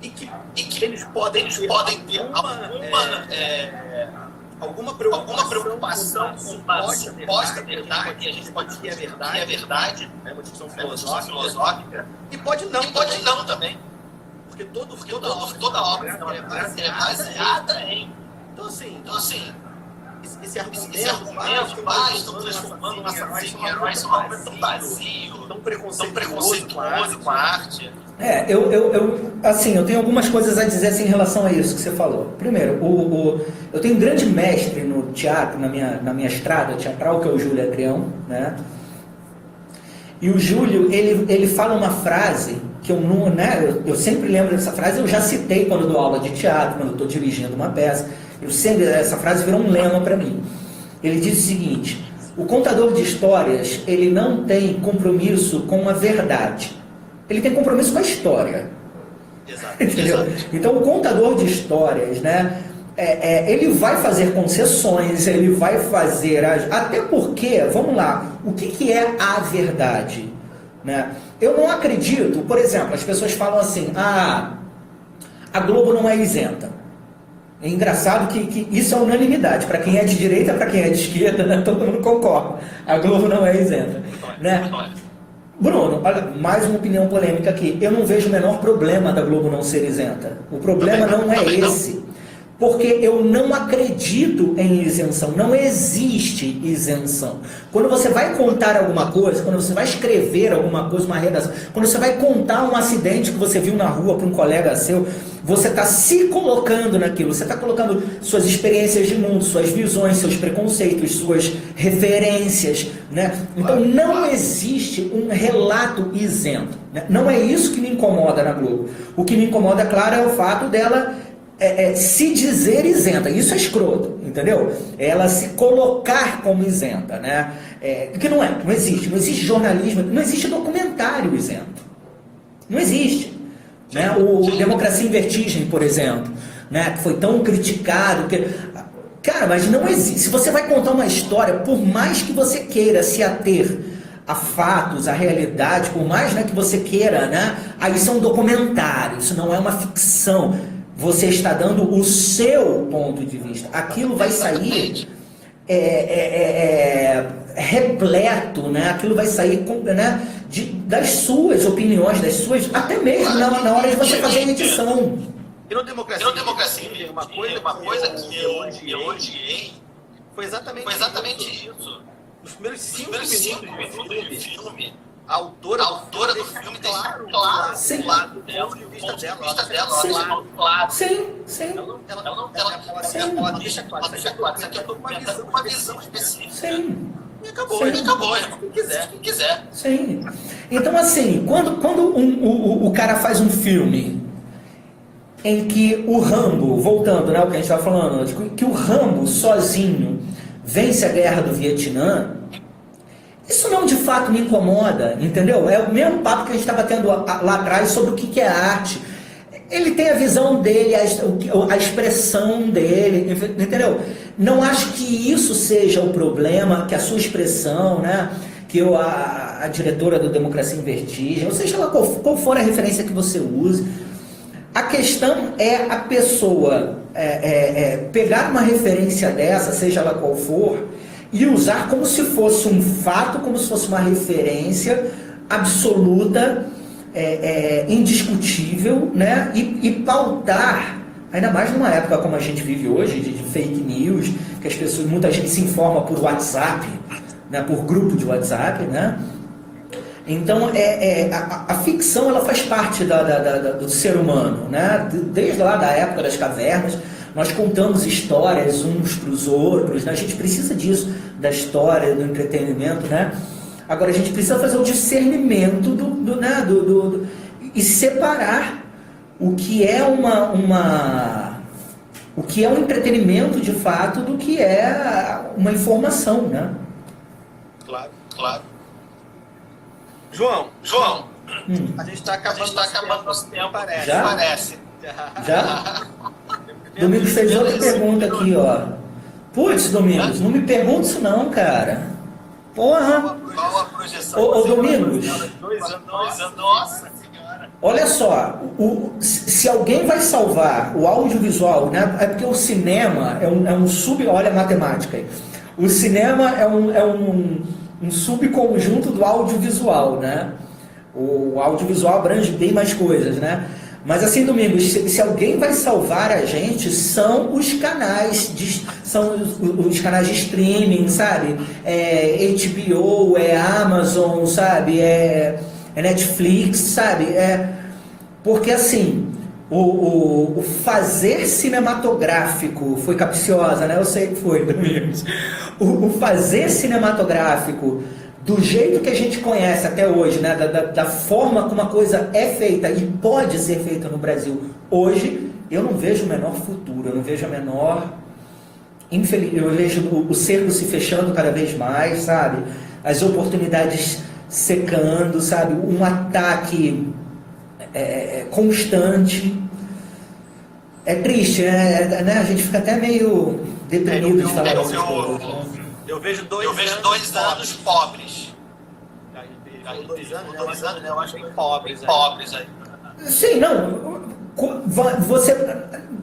E que eles podem ter alguma preocupação com suposta verdade, que a gente pode dizer que é verdade, é uma discussão filosófica, e pode não também. Porque toda obra é baseada em... Então, assim, esse argumento estão transformando um assassino em herói, são um argumento tão vazio, tão preconceituoso com a arte. Eu tenho algumas coisas a dizer assim, em relação a isso que você falou. Primeiro, eu tenho um grande mestre no teatro, na minha estrada teatral, que é o Júlio Adrião, né? E o Júlio, ele fala uma frase que eu sempre lembro dessa frase, eu já citei quando dou aula de teatro, quando eu estou dirigindo uma peça, essa frase virou um lema para mim. Ele diz o seguinte: o contador de histórias, ele não tem compromisso com a verdade, ele tem compromisso com a história. Exato. Entendeu? Então o contador de histórias, né, ele vai fazer concessões, ele vai fazer... Até porque, vamos lá, o que é a verdade? Né? Eu não acredito, por exemplo, as pessoas falam assim, a Globo não é isenta. É engraçado que isso é unanimidade, para quem é de direita, para quem é de esquerda, né? Todo mundo concorda, a Globo não é isenta. Né? Bruno, olha, mais uma opinião polêmica aqui, eu não vejo o menor problema da Globo não ser isenta. O problema não é esse. Porque eu não acredito em isenção, não existe isenção. Quando você vai contar alguma coisa, quando você vai escrever alguma coisa, uma redação, quando você vai contar um acidente que você viu na rua para um colega seu, você está se colocando naquilo, você está colocando suas experiências de mundo, suas visões, seus preconceitos, suas referências, né? Então não existe um relato isento, né? Não é isso que me incomoda na Globo. O que me incomoda, claro, é o fato dela... se dizer isenta, isso é escroto, entendeu? Ela se colocar como isenta, né? Que não existe jornalismo, não existe documentário isento, não existe, né? O Democracia em Vertigem, por exemplo, né? Que foi tão criticado, cara, mas não existe. Se você vai contar uma história, por mais que você queira se ater a fatos, a realidade, por mais, né, que você queira, né? Aí isso é um documentário, isso não é uma ficção. Você está dando o seu ponto de vista. Aquilo vai sair repleto, né? Aquilo vai sair né, das suas opiniões, das suas, até mesmo na hora de você fazer a edição. E no Democracia uma coisa que eu elogiei foi exatamente isso. Nos primeiros 5 minutos do filme, a autora do filme deixa claro sim. o lado dela e o ponto de vista dela. Claro. Sim. Ela deixa claro, isso aqui é uma visão específica. Sim. E acabou, quem quiser. Sim. Então, assim, quando o cara faz um filme em que o Rambo, voltando, né, o que a gente estava falando, que o Rambo sozinho vence a guerra do Vietnã, isso não de fato me incomoda, entendeu? É o mesmo papo que a gente estava tendo lá atrás sobre o que é arte. Ele tem a visão dele, a expressão dele, entendeu? Não acho que isso seja o problema, que a sua expressão, né? Que a diretora do Democracia em Vertigem, ou seja lá qual for a referência que você use, a questão é a pessoa pegar uma referência dessa, seja ela qual for, e usar como se fosse um fato, como se fosse uma referência absoluta, indiscutível, né? E pautar, ainda mais numa época como a gente vive hoje, de fake news, que muita gente se informa por WhatsApp, né? Por grupo de WhatsApp, né? Então, a ficção ela faz parte do ser humano, né? Desde lá da época das cavernas, nós contamos histórias uns para os outros, né? A gente precisa disso, da história, do entretenimento, né? Agora, a gente precisa fazer o discernimento e separar o que é o que é um entretenimento de fato do que é uma informação, né? Claro. João, a gente está acabando nosso tempo, parece. Já? Domingos fez outra pergunta aqui, ó. Putz, Domingos, não me pergunta isso não, cara. Porra! Qual a projeção? Ô Domingos, 2 anos, nossa senhora. olha só, se alguém vai salvar o audiovisual, né? É porque o cinema olha a matemática aí. O cinema é um subconjunto do audiovisual, né? O audiovisual abrange bem mais coisas, né? Mas assim, Domingos, se alguém vai salvar a gente, são os canais de streaming, sabe? HBO, Amazon, sabe? Netflix, sabe? Porque assim, o fazer cinematográfico foi capciosa, né? Eu sei que foi, Domingos. O fazer cinematográfico do jeito que a gente conhece até hoje, né? Da forma como a coisa é feita e pode ser feita no Brasil hoje, eu não vejo o menor futuro, eu não vejo a menor... eu vejo o cerco se fechando cada vez mais, sabe? As oportunidades secando, sabe? Um ataque constante. É triste, né? A gente fica até meio deprimido de falar dessas coisas, né? Eu vejo dois anos pobres. 2 anos, né? Eu acho bem pobres aí. Sim, não. Você,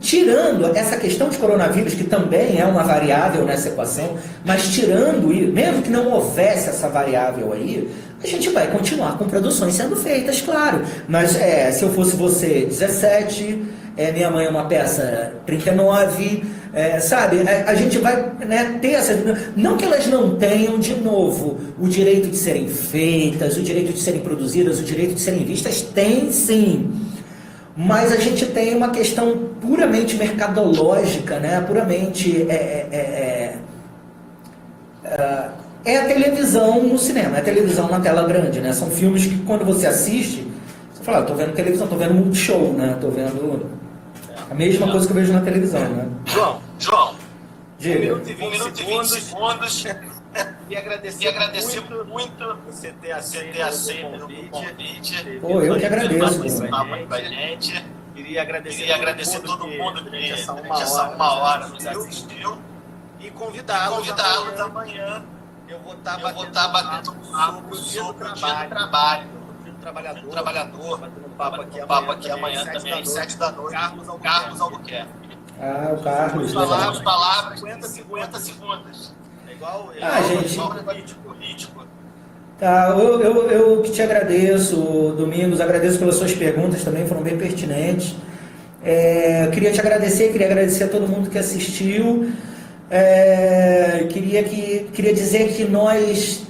tirando essa questão de coronavírus, que também é uma variável nessa equação, mas tirando, mesmo que não houvesse essa variável aí, a gente vai continuar com produções sendo feitas, claro. Mas se eu fosse você, 17, Minha Mãe é uma Peça, 39, sabe? A gente vai, né, ter essa... Não que elas não tenham, de novo, o direito de serem feitas, o direito de serem produzidas, o direito de serem vistas, tem sim. Mas a gente tem uma questão puramente mercadológica, né? Puramente... É a televisão no cinema, é a televisão na tela grande, né? São filmes que quando você assiste, você fala, tô vendo televisão, tô vendo Multishow, né? Tô vendo a mesma coisa que eu vejo na televisão, né? João, Diga. 1 minuto e 20 segundos. E agradecer muito você ter aceito o convite. Pô, eu que agradeço. Pra gente. Queria agradecer todo mundo que durante essa 1 hora nos assistiu. E convidá-los amanhã. Eu vou estar batendo um papo sobre o dia do trabalho. Do trabalhador. Batendo um papo aqui amanhã também, 7 da noite. Carlos Albuquerque. Ah, o Carlos. Palavras, 50 segundos. gente. Político. Tá, eu que te agradeço, Domingos, agradeço pelas suas perguntas também, foram bem pertinentes. Queria te agradecer, queria agradecer a todo mundo que assistiu. Queria dizer que nós